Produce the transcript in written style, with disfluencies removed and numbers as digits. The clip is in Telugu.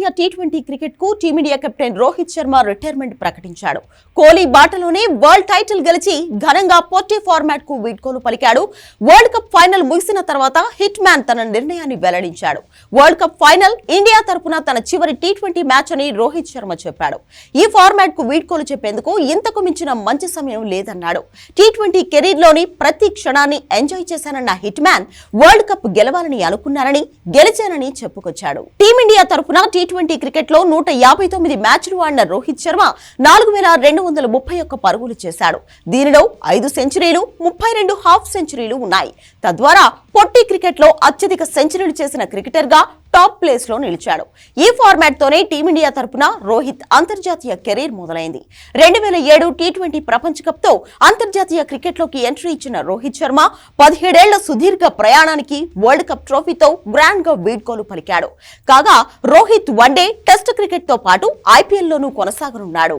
అంతర్జాతీయ టీ20 క్రికెట్ కు team India captain Rohit Sharma retirement ప్రకటించాడు. కోహ్లీ బాటలోనే వరల్డ్ టైటిల్ గెలిచి ఘనంగా పొట్టి ఫార్మాట్ కు వీడ్కోలు పలికాడు. వరల్డ్ కప్ ఫైనల్ ముగిసిన తర్వాత హిట్ మ్యాన్ తన నిర్ణయాన్ని వెల్లడించాడు. వరల్డ్ కప్ ఫైనల్ ఇండియా తరపున తన చివరి టీ20 మ్యాచ్ అని రోహిత్ శర్మ చెప్పాడు. ఈ ఫార్మాట్ కు వీడ్కోలు చెప్పేందుకు ఇంతకు మించిన మంచి సమయం లేదన్నాడు. టీ20 కెరీర్ లోని ప్రతి క్షణాన్ని ఎంజాయ్ చేశానన్న హిట్ మ్యాన్ వరల్డ్ కప్ గెలవాలని అనుకున్నానని, గెలిచానని చెప్పుకొచ్చాడు. టీమిండియా తరపున టీ20 క్రికెట్ లో 159 మ్యాచ్లు ఆడిన రోహిత్ శర్మ 4231 పరుగులు చేశాడు. దీనిలో 5 సెంచరీలు, 32 హాఫ్ సెంచరీలు ఉన్నాయి. తద్వారా పొట్టి క్రికెట్ లో అత్యధిక సెంచరీలు చేసిన క్రికెటర్ గా టాప్ ప్లేస్ లో నిలిచాడు. ఈ ఫార్మాట్ తోనే టీమిండియా తరపున రోహిత్ అంతర్జాతీయ కెరీర్ మొదలైంది. 2007 టీ20 ప్రపంచ కప్ తో అంతర్జాతీయ క్రికెట్ లోకి ఎంట్రీ ఇచ్చిన రోహిత్ శర్మ 17 ఏళ్ల సుదీర్ఘ ప్రయాణానికి వరల్డ్ కప్ ట్రోఫీతో గ్రాండ్ గా వీడ్కోలు పలికాడు. కాగా రోహిత్ వన్డే, టెస్ట్ క్రికెట్ తో పాటు IPL లోనూ కొనసాగనున్నాడు.